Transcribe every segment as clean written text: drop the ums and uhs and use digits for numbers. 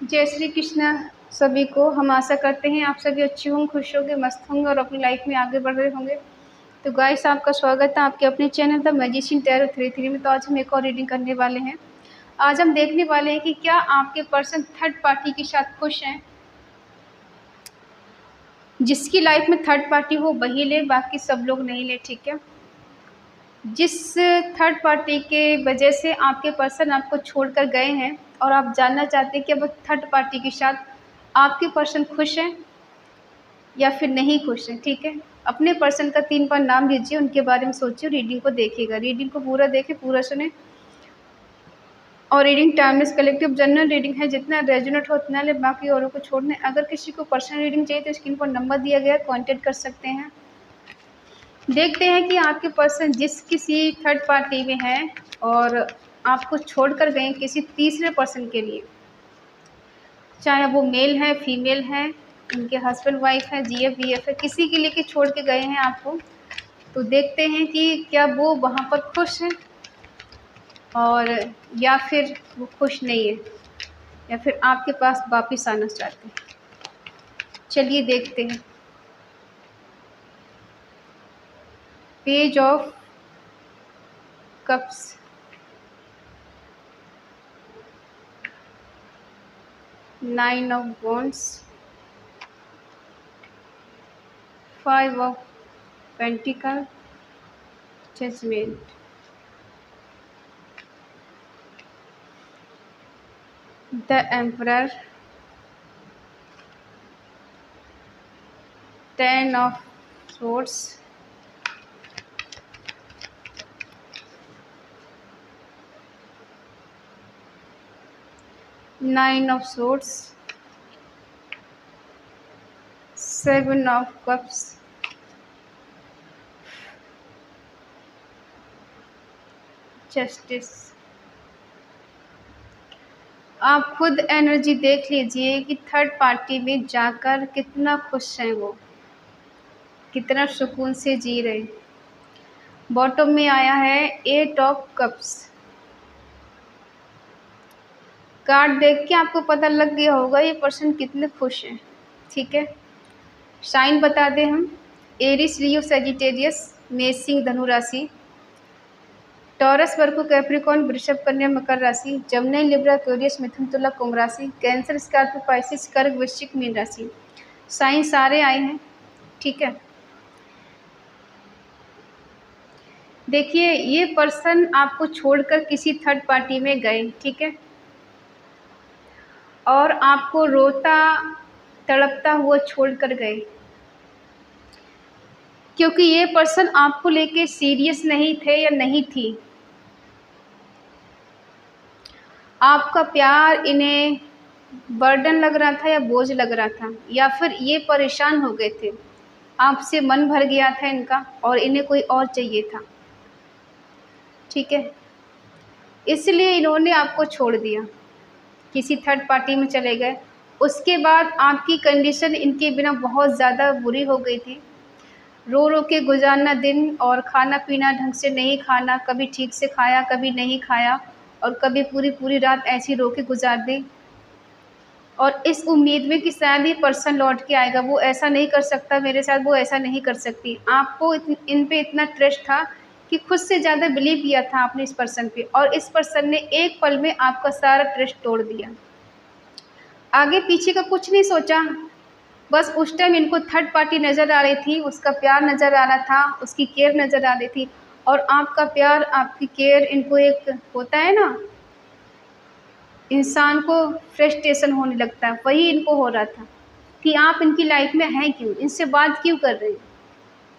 जय श्री कृष्ण सभी को। हम आशा करते हैं आप सभी अच्छे होंगे, खुश होंगे, मस्त होंगे और अपनी लाइफ में आगे बढ़ रहे होंगे। तो गाइस, आपका स्वागत है आपके अपने चैनल द मैजिशियन टैरो 33 में। तो आज हम एक और रीडिंग करने वाले हैं। आज हम देखने वाले हैं कि क्या आपके पर्सन थर्ड पार्टी के साथ खुश हैं। जिसकी लाइफ में थर्ड पार्टी हो वही ले, बाकी सब लोग नहीं ले, ठीक है। जिस थर्ड पार्टी के वजह से आपके पर्सन आपको छोड़कर गए हैं और आप जानना चाहते हैं कि अब थर्ड पार्टी के साथ आपके पर्सन खुश हैं या फिर नहीं खुश हैं, ठीक है। अपने पर्सन का 3 बार नाम लीजिए, उनके बारे में सोचिए, रीडिंग को देखिएगा। रीडिंग को पूरा देखें, पूरा सुने। और reading timeless collective general reading है, जितना रेजोनेट हो उतना ले, बाकी औरों को छोड़ने। अगर किसी को पर्सनल रीडिंग चाहिए तो स्क्रीन पर नंबर दिया गया है, कॉन्टेक्ट कर सकते हैं। देखते हैं कि आपके पर्सन जिस किसी थर्ड पार्टी में है और आपको छोड़कर गए किसी तीसरे पर्सन के लिए, चाहे वो मेल है, फीमेल है, उनके हस्बैंड वाइफ है, जीएफ बीएफ है, किसी के लिए कि छोड़ के गए हैं आपको। तो देखते हैं कि क्या वो वहाँ पर खुश हैं और या फिर वो खुश नहीं है या फिर आपके पास वापस आना चाहते हैं। चलिए देखते हैं। Page of cups, nine of wands, 5 of pentacle, judgment, the emperor, 10 of swords, nine of swords, 7 of cups, justice. आप खुद एनर्जी देख लीजिए कि थर्ड पार्टी में जाकर कितना खुश हैं वो, कितना सुकून से जी रहे। बॉटम में आया है 8 ऑफ कप्स। कार्ड देख के आपको पता लग गया होगा ये पर्सन कितने खुश हैं, ठीक है। साइन बता दें हम, एरिस, लियो, सैजिटेरियस, मेष, सिंह, धनु राशि, टॉरस, वर्गो, कैप्रिकॉर्न, वृषभ, कन्या, मकर राशि, जमनी, लिब्रा, एक्वेरियस, मिथुन, तुला, कुंभ राशि, कैंसर, स्कॉर्पियो, पाइसिस, कर्क, वृश्चिक, मीन राशि। साइन सारे आए हैं, ठीक है। देखिए, ये पर्सन आपको छोड़कर किसी थर्ड पार्टी में गए, ठीक है, और आपको रोता तड़पता हुआ छोड़कर गए, क्योंकि ये पर्सन आपको लेके सीरियस नहीं थे या नहीं थी। आपका प्यार इन्हें बर्डन लग रहा था या बोझ लग रहा था, या फिर ये परेशान हो गए थे, आपसे मन भर गया था इनका और इन्हें कोई और चाहिए था, ठीक है। इसलिए इन्होंने आपको छोड़ दिया, किसी थर्ड पार्टी में चले गए। उसके बाद आपकी कंडीशन इनके बिना बहुत ज़्यादा बुरी हो गई थी। रो रो के गुजारना दिन, और खाना पीना ढंग से नहीं खाना, कभी ठीक से खाया कभी नहीं खाया, और कभी पूरी पूरी रात ऐसी रो के गुजार दी, और इस उम्मीद में कि शायद ये पर्सन लौट के आएगा, वो ऐसा नहीं कर सकता मेरे साथ, वो ऐसा नहीं कर सकती। आपको इन पे इतना ट्रस्ट था कि खुद से ज़्यादा बिलीव किया था आपने इस पर्सन पे, और इस पर्सन ने एक पल में आपका सारा ट्रस्ट तोड़ दिया। आगे पीछे का कुछ नहीं सोचा, बस उस टाइम इनको थर्ड पार्टी नज़र आ रही थी, उसका प्यार नज़र आ रहा था, उसकी केयर नज़र आ रही थी, और आपका प्यार आपकी केयर इनको एक होता है ना, इंसान को फ्रस्ट्रेशन होने लगता है, वही इनको हो रहा था कि आप इनकी लाइफ में हैं क्यों, इनसे बात क्यों कर रहे हैं,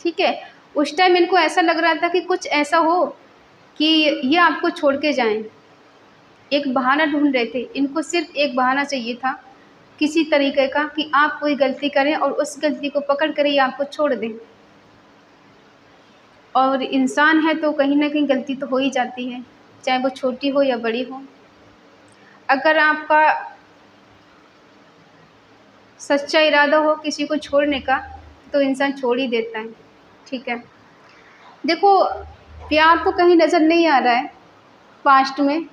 ठीक है। उस टाइम इनको ऐसा लग रहा था कि कुछ ऐसा हो कि ये आपको छोड़ के जाएं। एक बहाना ढूंढ रहे थे, इनको सिर्फ एक बहाना चाहिए था किसी तरीके का कि आप कोई गलती करें और उस गलती को पकड़ कर ही आपको छोड़ दें। और इंसान है तो कहीं ना कहीं गलती तो हो ही जाती है, चाहे वो छोटी हो या बड़ी हो। अगर आपका सच्चा इरादा हो किसी को छोड़ने का तो इंसान छोड़ ही देता है, ठीक है। देखो, प्यार तो कहीं नज़र नहीं आ रहा है पास्ट में।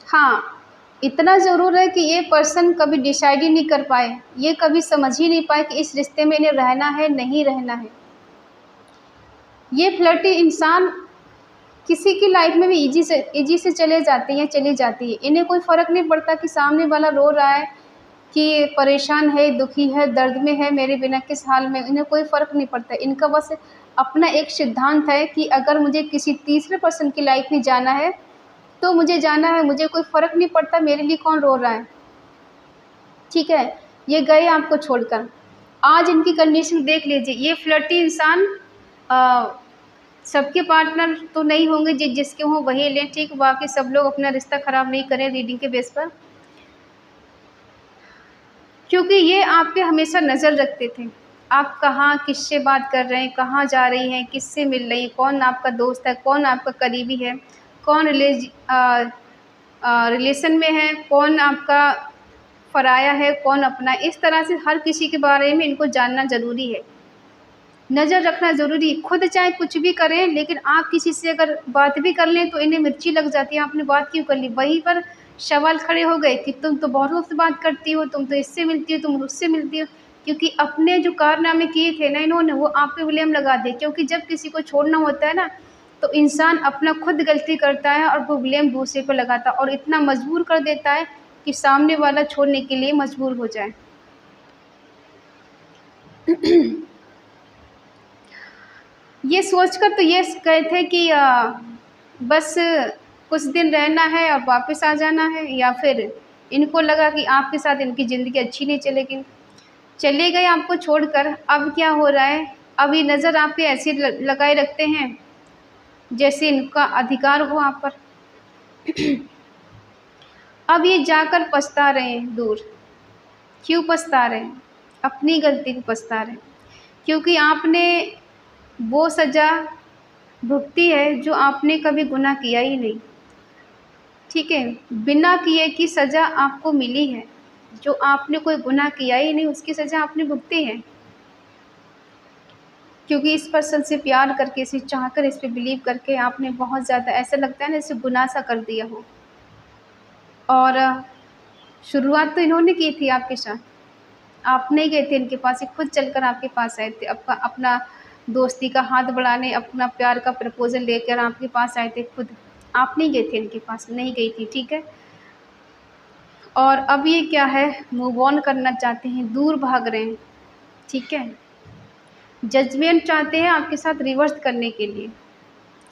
हाँ, इतना ज़रूर है कि ये पर्सन कभी डिसाइड ही नहीं कर पाए, ये कभी समझ ही नहीं पाए कि इस रिश्ते में इन्हें रहना है नहीं रहना है। ये फ्लर्टी इंसान किसी की लाइफ में भी ईजी से चले जाते हैं, चली जाती है। इन्हें कोई फ़र्क नहीं पड़ता कि सामने वाला रो रहा है, कि परेशान है, दुखी है, दर्द में है, मेरे बिना किस हाल में, इन्हें कोई फ़र्क नहीं पड़ता। इनका बस अपना एक सिद्धांत है कि अगर मुझे किसी तीसरे पर्सन की लाइफ में जाना है तो मुझे जाना है, मुझे कोई फ़र्क नहीं पड़ता मेरे लिए कौन रो रहा है। ठीक है, ये गए आपको छोड़कर। आज इनकी कंडीशन देख लीजिए। ये फ्लर्टी इंसान सबके पार्टनर तो नहीं होंगे, जिसके हों वही लें, ठीक। बाकी सब लोग अपना रिश्ता ख़राब नहीं करें रीडिंग के बेस पर, क्योंकि ये आप पे हमेशा नज़र रखते थे। आप कहाँ किससे बात कर रहे हैं, कहाँ जा रही हैं, किससे मिल रही हैं, कौन आपका दोस्त है, कौन आपका करीबी है, कौन रिलेशन में है, कौन आपका पराया है, कौन अपना। इस तरह से हर किसी के बारे में इनको जानना ज़रूरी है, नज़र रखना ज़रूरी है। खुद चाहे कुछ भी करें, लेकिन आप किसी से अगर बात भी कर लें तो इन्हें मिर्ची लग जाती है, आपने बात क्यों कर ली। वहीं पर सवाल खड़े हो गए कि तुम तो बहुतों से बात करती हो, तुम तो इससे मिलती हो, तुम उससे मिलती हो। क्योंकि अपने जो कारनामे किए थे ना इन्होंने, वो आप पे ब्लेम लगा दिए। क्योंकि जब किसी को छोड़ना होता है ना, तो इंसान अपना खुद गलती करता है और वो ब्लेम दूसरे पर लगाता है, और इतना मजबूर कर देता है कि सामने वाला छोड़ने के लिए मजबूर हो जाए। ये सोचकर तो ये गए थे कि बस कुछ दिन रहना है और वापस आ जाना है, या फिर इनको लगा कि आपके साथ इनकी ज़िंदगी अच्छी नहीं चलेगी, चले गए आपको छोड़कर। अब क्या हो रहा है, अब ये नज़र आप पे ऐसे लगाए रखते हैं जैसे इनका अधिकार हो आप पर। अब ये जाकर पछता रहे हैं दूर। क्यों पछता रहे हैं? अपनी गलती को पछता रहे हैं, क्योंकि आपने वो सज़ा भुगती है जो आपने कभी गुनाह किया ही नहीं। ठीक है, बिना किए की सज़ा आपको मिली है, जो आपने कोई गुनाह किया ही नहीं उसकी सज़ा आपने भुगती है। क्योंकि इस पर्सन से प्यार करके, इसे चाहकर, इस पे बिलीव करके आपने बहुत ज़्यादा, ऐसा लगता है ना जैसे गुनाह सा कर दिया हो। और शुरुआत तो इन्होंने की थी आपके साथ, आप नहीं गए थे इनके पास, ये खुद चलकर आपके पास आए थे। अपना दोस्ती का हाथ बढ़ाने, अपना प्यार का प्रपोज़ल लेकर आपके पास आए थे खुद। आप नहीं गए थे इनके पास, नहीं गई थी, ठीक है। और अब ये क्या है, मूव ऑन करना चाहते हैं, दूर भाग रहे हैं, ठीक है। जजमेंट चाहते हैं आपके साथ रिवर्स करने के लिए।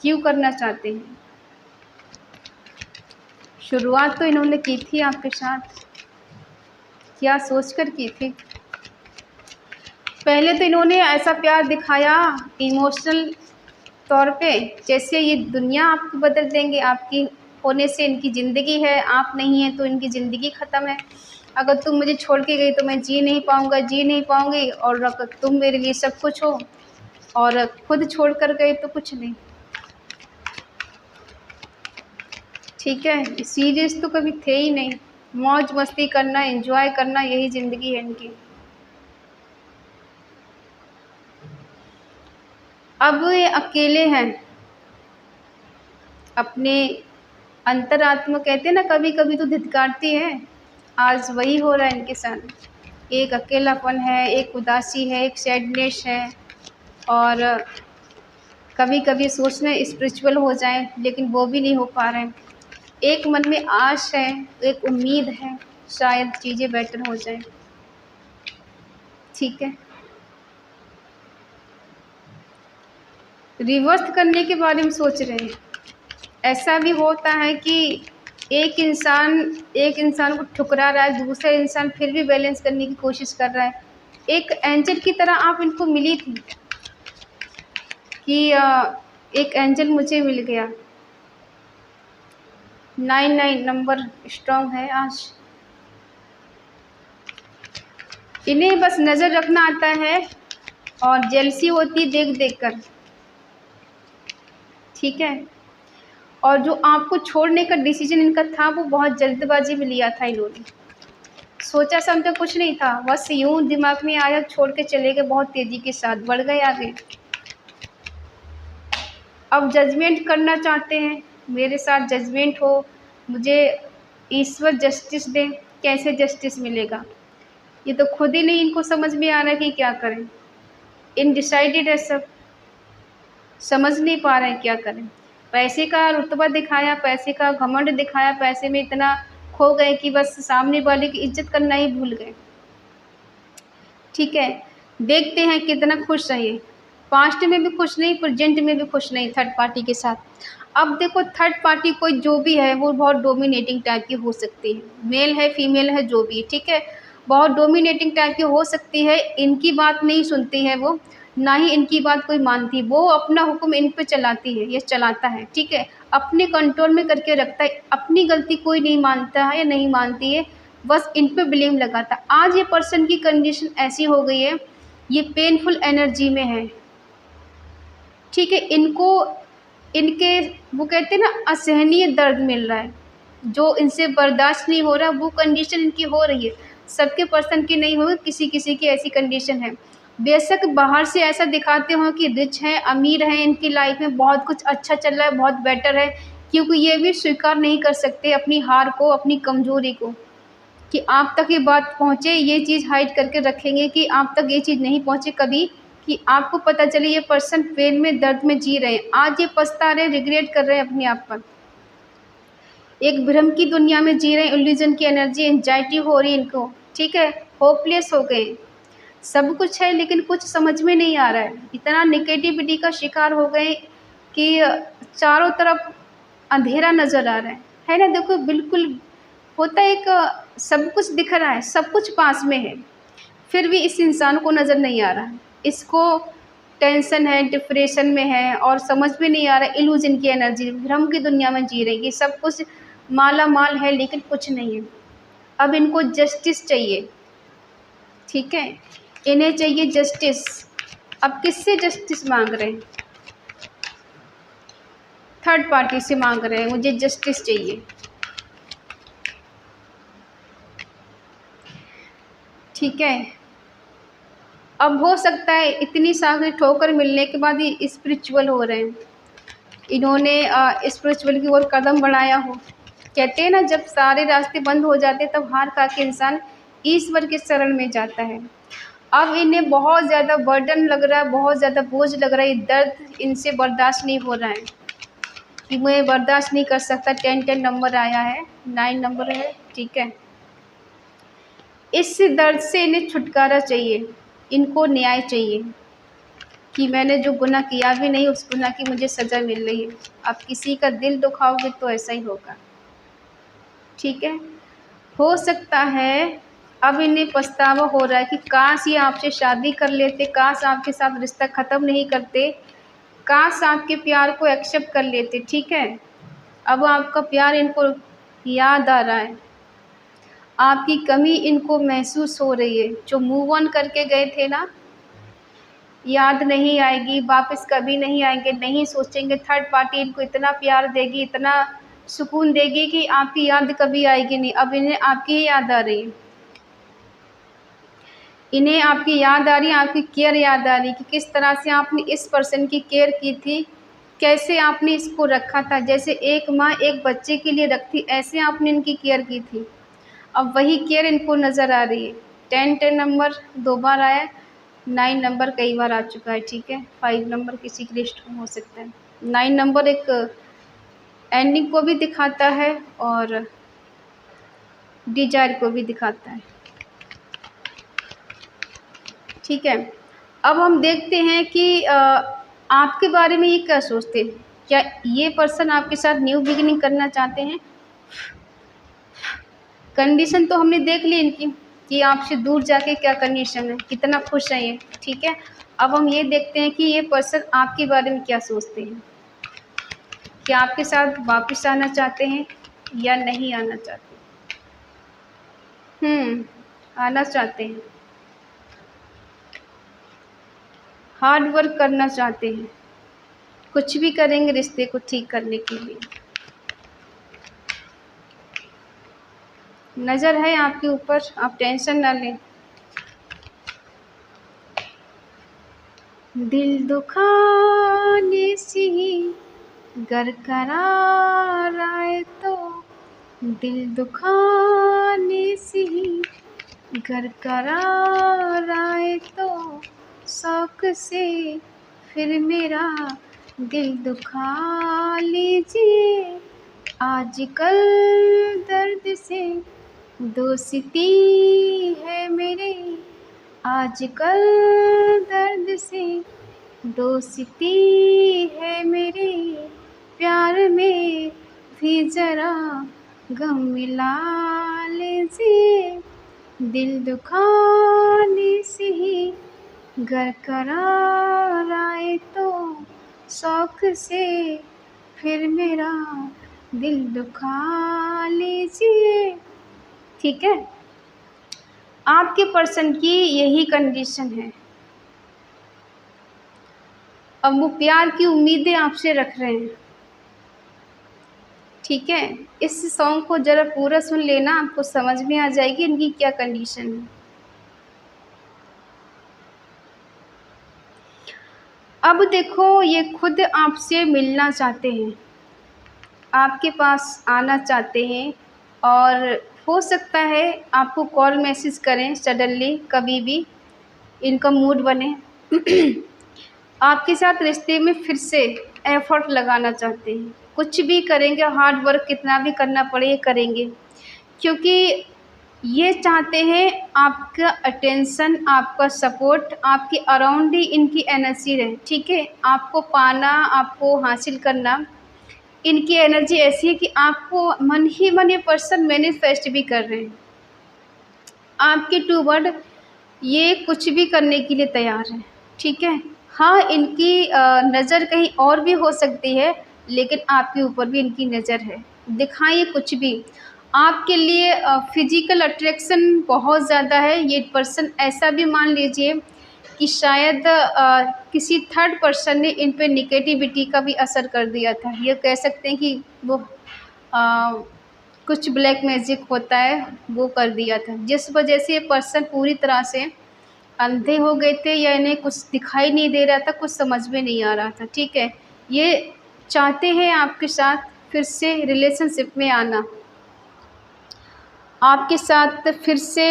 क्यों करना चाहते हैं? शुरुआत तो इन्होंने की थी आपके साथ, क्या सोचकर की थी? पहले तो इन्होंने ऐसा प्यार दिखाया इमोशनल तौर पे, जैसे ये दुनिया आपको बदल देंगे, आपकी होने से इनकी ज़िंदगी है, आप नहीं हैं तो इनकी ज़िंदगी ख़त्म है। अगर तुम मुझे छोड़ के गई तो मैं जी नहीं पाऊँगा, जी नहीं पाऊँगी, और अगर तुम मेरे लिए सब कुछ हो और खुद छोड़ कर गए तो कुछ नहीं। ठीक है, सीरियस तो कभी थे ही नहीं, मौज मस्ती करना, एंजॉय करना, यही ज़िंदगी है इनकी। अब ये अकेले हैं, अपने अंतरात्मा, कहते हैं ना कभी कभी तो धिक्कारती है, आज वही हो रहा है इनके साथ। एक अकेलापन है, एक उदासी है, एक सैडनेस है, और कभी कभी सोचना स्पिरिचुअल हो जाए लेकिन वो भी नहीं हो पा रहे हैं। एक मन में आश है, एक उम्मीद है, शायद चीज़ें बेटर हो जाए। ठीक है, रिवर्स करने के बारे में सोच रहे हैं। ऐसा भी होता है कि एक इंसान को ठुकरा रहा है, दूसरा इंसान फिर भी बैलेंस करने की कोशिश कर रहा है। एक एंजल की तरह आप इनको मिली थी कि एक एंजल मुझे मिल गया। 99 नंबर स्ट्रॉन्ग है आज। इन्हें बस नज़र रखना आता है और जेलसी होती है देख देख कर, ठीक है। और जो आपको छोड़ने का डिसीजन इनका था वो बहुत जल्दबाजी में लिया था इन्होंने, सोचा समझा कुछ नहीं था, बस यूं दिमाग में आया, छोड़ के चले गए, बहुत तेज़ी के साथ बढ़ गए आगे। अब जजमेंट करना चाहते हैं, मेरे साथ जजमेंट हो, मुझे ईश्वर जस्टिस दे, कैसे जस्टिस मिलेगा? ये तो खुद ही नहीं इनको समझ में आ रहा है कि क्या करें। इनडिसाइडेड है सब, समझ नहीं पा रहे हैं क्या करें। पैसे का रुतबा दिखाया, पैसे का घमंड दिखाया, पैसे में इतना खो गए कि बस सामने वाले की इज्जत करना ही भूल गए। ठीक है, देखते हैं कितना खुश है ये। पास्ट में भी खुश नहीं, प्रेजेंट में भी खुश नहीं थर्ड पार्टी के साथ। अब देखो थर्ड पार्टी कोई जो भी है वो बहुत डोमिनेटिंग टाइप की हो सकती है, मेल है फीमेल है जो भी, ठीक है, बहुत डोमिनेटिंग टाइप की हो सकती है। इनकी बात नहीं सुनती है वो, ना ही इनकी बात कोई मानती, वो अपना हुक्म इन पे चलाती है, ये चलाता है, ठीक है, अपने कंट्रोल में करके रखता है, अपनी गलती कोई नहीं मानता है या नहीं मानती है, बस इन पे ब्लेम लगाता है। आज ये पर्सन की कंडीशन ऐसी हो गई है, ये पेनफुल एनर्जी में है, ठीक है, इनको इनके वो कहते हैं ना असहनीय दर्द मिल रहा है, जो इनसे बर्दाश्त नहीं हो रहा, वो कंडीशन इनकी हो रही है। सबके पर्सन की नहीं होगी, किसी किसी की ऐसी कंडीशन है। बेशक बाहर से ऐसा दिखाते हो कि रिच हैं, अमीर हैं, इनकी लाइफ में बहुत कुछ अच्छा चल रहा है, बहुत बेटर है, क्योंकि ये भी स्वीकार नहीं कर सकते अपनी हार को, अपनी कमज़ोरी को, कि आप तक ये बात पहुँचे, ये चीज़ हाइड करके रखेंगे कि आप तक ये चीज़ नहीं पहुँचे कभी, कि आपको पता चले ये पर्सन पेन में, दर्द में जी रहे हैं, आज ये पछता रहे हैं, रिग्रेट कर रहे हैं अपने आप पर, एक भ्रम की दुनिया में जी रहे हैं, इल्यूजन की एनर्जी, एंजाइटी हो रही है इनको, ठीक है, होपलेस हो गए, सब कुछ है लेकिन कुछ समझ में नहीं आ रहा है, इतना नेगेटिविटी का शिकार हो गए कि चारों तरफ अंधेरा नज़र आ रहा है ना। देखो बिल्कुल होता है, एक सब कुछ दिख रहा है, सब कुछ पास में है, फिर भी इस इंसान को नज़र नहीं आ रहा, इसको टेंशन है, डिप्रेशन में है और समझ में नहीं आ रहा, इल्यूजन की एनर्जी, भ्रम की दुनिया में जी रही है, सब कुछ माला माल है लेकिन कुछ नहीं है। अब इनको जस्टिस चाहिए, ठीक है, इन्हें चाहिए जस्टिस। अब किससे जस्टिस मांग रहे हैं? थर्ड पार्टी से मांग रहे हैं, मुझे जस्टिस चाहिए, ठीक है। अब हो सकता है इतनी सारी ठोकर मिलने के बाद ये स्पिरिचुअल हो रहे हैं, इन्होंने स्पिरिचुअल की ओर कदम बढ़ाया हो। कहते हैं ना, जब सारे रास्ते बंद हो जाते हैं तब हार खा के इंसान ईश्वर के शरण में जाता है। अब इन्हें बहुत ज़्यादा बर्डन लग रहा है, बहुत ज़्यादा बोझ लग रहा है, ये दर्द इनसे बर्दाश्त नहीं हो रहा है कि मैं बर्दाश्त नहीं कर सकता। 10 नंबर आया है, 9 नंबर है, ठीक है, इस दर्द से इन्हें छुटकारा चाहिए, इनको न्याय चाहिए कि मैंने जो गुनाह किया भी नहीं, उस गुनाह की मुझे सज़ा मिल रही है। अब किसी का दिल दुखाओगे तो ऐसा ही होगा, ठीक है। हो सकता है अब इन्हें पछतावा हो रहा है कि काश ये आपसे शादी कर लेते, काश आपके साथ रिश्ता ख़त्म नहीं करते, काश आपके प्यार को एक्सेप्ट कर लेते, ठीक है। अब आपका प्यार इनको याद आ रहा है, आपकी कमी इनको महसूस हो रही है, जो मूव ऑन करके गए थे ना, याद नहीं आएगी, वापस कभी नहीं आएंगे, नहीं सोचेंगे। थर्ड पार्टी इनको इतना प्यार देगी, इतना सुकून देगी कि आपकी याद कभी आएगी नहीं। अब इन्हें आपकी ही याद आ रही है, इन्हें आपकी याद आ रही है, आपकी केयर याद आ रही है कि किस तरह से आपने इस पर्सन की केयर की थी, कैसे आपने इसको रखा था, जैसे एक माँ एक बच्चे के लिए रखती, ऐसे आपने इनकी केयर की थी। अब वही केयर इनको नज़र आ रही है। 10 नंबर 2 बार आया, 9 नंबर कई बार आ चुका है, ठीक है, 5 नंबर किसी की लिस्ट में हो सकता है। 9 नंबर एक एंडिंग को भी दिखाता है और डिजायर को भी दिखाता है, ठीक है। अब हम देखते हैं कि आपके बारे में ये क्या सोचते हैं, क्या ये पर्सन आपके साथ न्यू बिगिनिंग करना चाहते हैं? कंडीशन तो हमने देख ली इनकी कि आपसे दूर जाके क्या कंडीशन है, कितना खुश हैं ये, ठीक है। अब हम ये देखते हैं कि ये पर्सन आपके बारे में क्या सोचते हैं, क्या आपके साथ वापस आना चाहते हैं या नहीं आना चाहते? आना चाहते हैं, हार्ड वर्क करना चाहते हैं, कुछ भी करेंगे रिश्ते को ठीक करने के लिए। नज़र है आपके ऊपर, आप टेंशन ना लें। दिल दुखाने से ही गर करार आए तो दिल दुखाने से ही घर करार आए तो शौक से फिर मेरा दिल दुखा लीजिए। आजकल दर्द से दोस्ती है मेरे, आजकल दर्द से दोस्ती है मेरे, प्यार में भी ज़रा गम मिला लीजिए। दिल दुखाने से ही घर करार आए तो शौक से फिर मेरा दिल दुखा लीजिए। ठीक है, आपके पर्सन की यही कंडीशन है। अब वो प्यार की उम्मीदें आपसे रख रहे हैं। ठीक है, इस सॉन्ग को ज़रा पूरा सुन लेना, आपको समझ में आ जाएगी इनकी क्या कंडीशन है। अब देखो, ये खुद आपसे मिलना चाहते हैं, आपके पास आना चाहते हैं, और हो सकता है आपको कॉल मैसेज करें सडनली, कभी भी इनका मूड बने। आपके साथ रिश्ते में फिर से एफ़र्ट लगाना चाहते हैं, कुछ भी करेंगे, हार्ड वर्क कितना भी करना पड़े ये करेंगे, क्योंकि ये चाहते हैं आपका अटेंशन, आपका सपोर्ट, आपके अराउंड ही इनकी एनर्जी रहे। ठीक है, आपको पाना, आपको हासिल करना, इनकी एनर्जी ऐसी है कि आपको मन ही मन ये पर्सन मैनिफेस्ट भी कर रहे हैं। आपके टू वर्ड ये कुछ भी करने के लिए तैयार है। ठीक है, हाँ, इनकी नज़र कहीं और भी हो सकती है, लेकिन आपके ऊपर भी इनकी नज़र है। दिखाइए कुछ भी, आपके लिए फिज़िकल अट्रैक्शन बहुत ज़्यादा है। ये पर्सन ऐसा भी मान लीजिए कि शायद किसी थर्ड पर्सन ने इन पे नेगेटिविटी का भी असर कर दिया था। ये कह सकते हैं कि वो अ, कुछ ब्लैक मैजिक होता है, वो कर दिया था, जिस वजह से ये पर्सन पूरी तरह से अंधे हो गए थे, या इन्हें कुछ दिखाई नहीं दे रहा था, कुछ समझ में नहीं आ रहा था। ठीक है, ये चाहते हैं आपके साथ फिर से रिलेशनशिप में आना, आपके साथ फिर से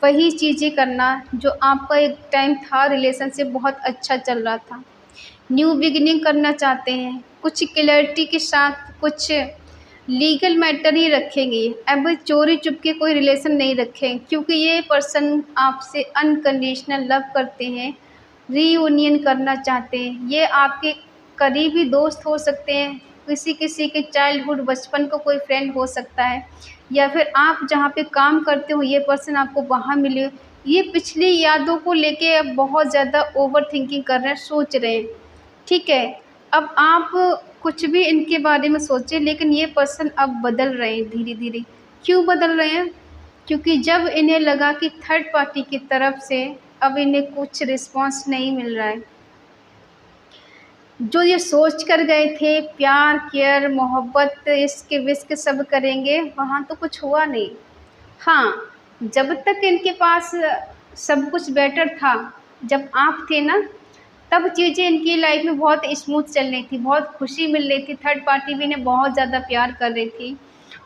वही चीज़ें करना जो आपका एक टाइम था, रिलेशनशिप बहुत अच्छा चल रहा था। न्यू बिगिनिंग करना चाहते हैं, कुछ क्लैरिटी के साथ, कुछ लीगल मैटर ही रखेंगे। अब चोरी चुपके कोई रिलेशन नहीं रखें, क्योंकि ये पर्सन आपसे अनकंडीशनल लव करते हैं, रीयूनियन करना चाहते हैं। ये आपके करीबी दोस्त हो सकते हैं, किसी किसी के चाइल्डहुड बचपन का कोई फ्रेंड हो सकता है, या फिर आप जहाँ पे काम करते हो ये पर्सन आपको वहाँ मिले। ये पिछली यादों को लेके अब बहुत ज़्यादा ओवर थिंकिंग कर रहे हैं, सोच रहे हैं। ठीक है, अब आप कुछ भी इनके बारे में सोचें, लेकिन ये पर्सन अब बदल रहे हैं धीरे-धीरे। क्यों बदल रहे हैं? क्योंकि जब इन्हें लगा कि थर्ड पार्टी की तरफ से अब इन्हें कुछ रिस्पॉन्स नहीं मिल रहा है। जो ये सोच कर गए थे प्यार, केयर, मोहब्बत, इश्क-विश्क सब करेंगे, वहाँ तो कुछ हुआ नहीं। हाँ, जब तक इनके पास सब कुछ बेटर था, जब आप थे ना, तब चीज़ें इनकी लाइफ में बहुत स्मूथ चल रही थी, बहुत खुशी मिल रही थी, थर्ड पार्टी भी इन्हें बहुत ज़्यादा प्यार कर रही थी,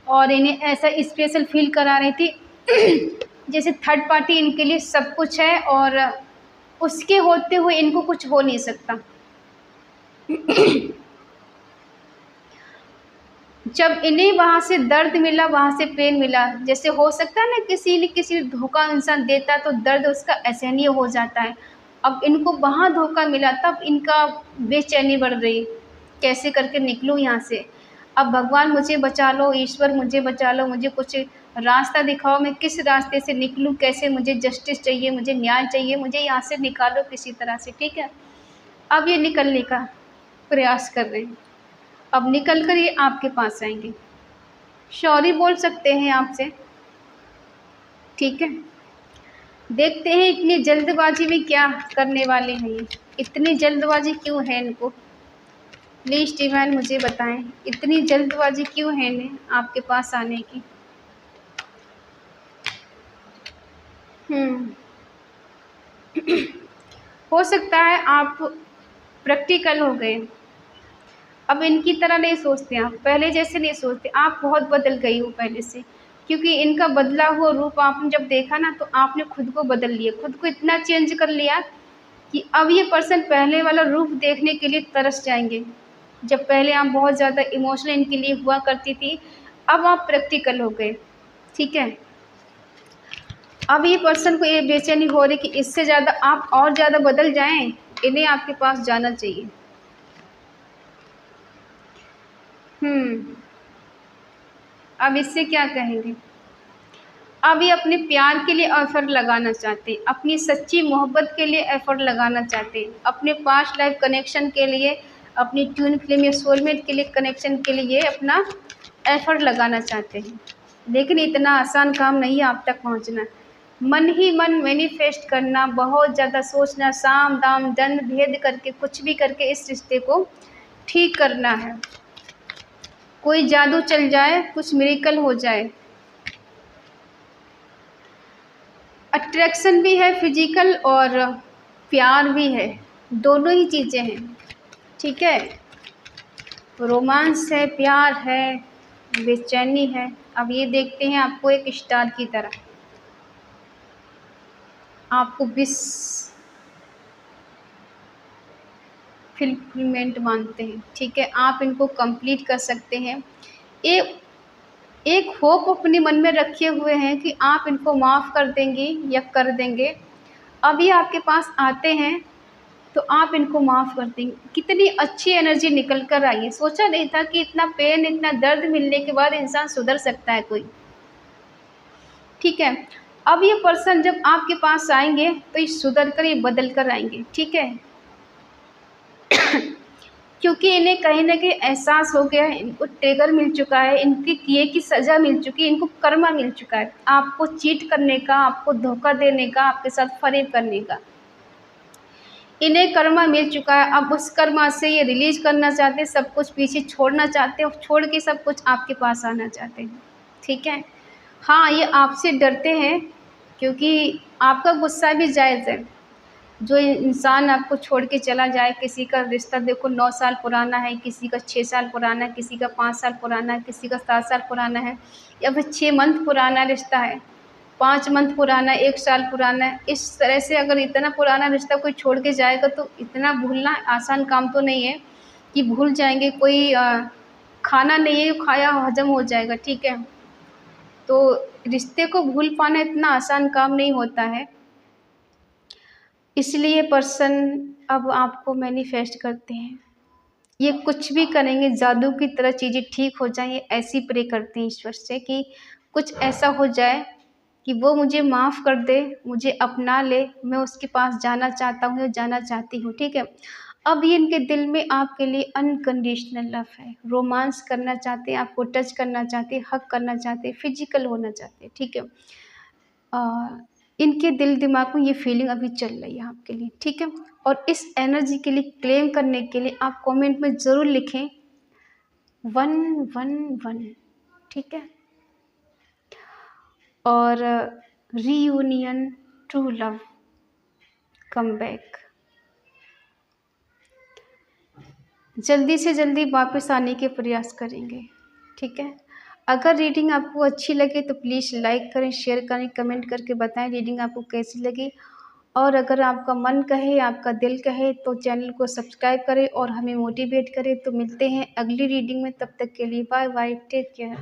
और इन्हें ऐसा स्पेशल फ़ील करा रही थी जैसे थर्ड पार्टी इनके लिए सब कुछ है, और उसके होते हुए इनको कुछ हो नहीं सकता। जब इन्हें वहाँ से दर्द मिला, वहाँ से पेन मिला, जैसे हो सकता है ना किसी न किसी धोखा इंसान देता है तो दर्द उसका असहनीय हो जाता है। अब इनको वहाँ धोखा मिला, तब इनका बेचैनी बढ़ रही, कैसे करके निकलूँ यहाँ से? अब भगवान मुझे बचा लो, ईश्वर मुझे बचा लो, मुझे कुछ रास्ता दिखाओ, मैं किस रास्ते से निकलूँ, कैसे? मुझे जस्टिस चाहिए, मुझे न्याय चाहिए, मुझे यहाँ से निकालो किसी तरह से। ठीक है? अब ये निकलने का प्रयास कर रहे हैं। अब निकल कर ये आपके पास आएँगे, सॉरी बोल सकते हैं आपसे। ठीक है? देखते हैं इतनी जल्दबाज़ी में क्या करने वाले हैं ये, इतनी जल्दबाज़ी क्यों है इनको? प्लीज़ डिवाइन मुझे बताएँ, इतनी जल्दबाज़ी क्यों है इन्हें आपके पास आने की? हो सकता है आप प्रैक्टिकल हो गए, अब इनकी तरह नहीं सोचते आप, पहले जैसे नहीं सोचते, आप बहुत बदल गई हो पहले से, क्योंकि इनका बदला हुआ रूप आपने जब देखा ना तो आपने खुद को बदल लिया, खुद को इतना चेंज कर लिया कि अब ये पर्सन पहले वाला रूप देखने के लिए तरस जाएंगे। जब पहले आप बहुत ज़्यादा इमोशनल इनके लिए हुआ करती थी, अब आप प्रैक्टिकल हो गए, ठीक है। अब ये पर्सन को ये बेचैनी हो रही कि इससे ज़्यादा आप और ज़्यादा बदल जाएं, इन्हें आपके पास जाना चाहिए। अब इससे क्या कहेंगे, अब ये अपने प्यार के लिए एफर्ट लगाना चाहते हैं, अपनी सच्ची मोहब्बत के लिए एफर्ट लगाना चाहते हैं, अपने पास्ट लाइफ कनेक्शन के लिए, अपनी ट्यून फ्लेम या सोलमेट के लिए कनेक्शन के लिए अपना एफर्ट लगाना चाहते हैं। लेकिन इतना आसान काम नहीं है आप तक पहुंचना। मन ही मन मैनिफेस्ट करना, बहुत ज़्यादा सोचना, साम दाम दंड भेद करके कुछ भी करके इस रिश्ते को ठीक करना है। कोई जादू चल जाए, कुछ मिरेकल हो जाए। अट्रैक्शन भी है फिजिकल और प्यार भी है, दोनों ही चीज़ें हैं, ठीक है। रोमांस है, प्यार है, बेचैनी है। अब ये देखते हैं आपको एक स्टार की तरह, आपको विश फुलफिलमेंट मानते हैं, ठीक है। आप इनको कंप्लीट कर सकते हैं। एक होप अपने मन में रखे हुए हैं कि आप इनको माफ़ कर देंगी या कर देंगे। अब ये आपके पास आते हैं तो आप इनको माफ़ कर देंगे। कितनी अच्छी एनर्जी निकल कर आई है, सोचा नहीं था कि इतना पेन, इतना दर्द मिलने के बाद इंसान सुधर सकता है कोई, ठीक है। अब ये पर्सन जब आपके पास आएंगे तो ये सुधर कर, ये बदल कर आएंगे, ठीक है। क्योंकि इन्हें कहीं न कहीं एहसास हो गया है, इनको ट्रिगर मिल चुका है, इनके किए की सज़ा मिल चुकी है, इनको कर्मा मिल चुका है, आपको चीट करने का, आपको धोखा देने का, आपके साथ फरेब करने का। इन्हें कर्मा मिल चुका है। अब उस कर्मा से ये रिलीज़ करना चाहते हैं, सब कुछ पीछे छोड़ना चाहते हैं और छोड़ के सब कुछ आपके पास आना चाहते हैं, ठीक है। हाँ, ये आपसे डरते हैं क्योंकि आपका गुस्सा भी जायज़ है। जो इंसान आपको छोड़ के चला जाए, किसी का रिश्ता देखो 9 साल पुराना है, किसी का 6 साल पुराना है, किसी का 5 साल पुराना है, किसी का 7 साल पुराना है, या फिर 6 मंथ पुराना रिश्ता है, 5 मंथ पुराना है, 1 साल पुराना है। इस तरह से अगर इतना पुराना रिश्ता कोई छोड़ के जाएगा तो इतना भूलना आसान काम तो नहीं है कि भूल जाएँगे। कोई खाना नहीं है, खाया हज़म हो जाएगा, ठीक है। तो रिश्ते को भूल पाना इतना आसान काम नहीं होता है। इसलिए पर्सन अब आपको मैनिफेस्ट करते हैं, ये कुछ भी करेंगे, जादू की तरह चीज़ें ठीक हो जाएँ, ये ऐसी प्रे करते हैं ईश्वर से कि कुछ ऐसा हो जाए कि वो मुझे माफ़ कर दे, मुझे अपना ले, मैं उसके पास जाना चाहता हूँ या जाना चाहती हूँ, ठीक है। अब ये इनके दिल में आपके लिए अनकंडीशनल लव है, रोमांस करना चाहते हैं, आपको टच करना चाहते हैं, हग करना चाहते हैं, फिजिकल होना चाहते हैं, ठीक है। इनके दिल दिमाग में ये फीलिंग अभी चल रही है आपके लिए, ठीक है। और इस एनर्जी के लिए क्लेम करने के लिए आप कमेंट में ज़रूर लिखें 111, ठीक है। और reunion, true love, come back, जल्दी से जल्दी वापस आने के प्रयास करेंगे, ठीक है। अगर रीडिंग आपको अच्छी लगे तो प्लीज़ लाइक करें, शेयर करें, कमेंट करके बताएं रीडिंग आपको कैसी लगी। और अगर आपका मन कहे, आपका दिल कहे तो चैनल को सब्सक्राइब करें और हमें मोटिवेट करें। तो मिलते हैं अगली रीडिंग में, तब तक के लिए बाय बाय, टेक केयर।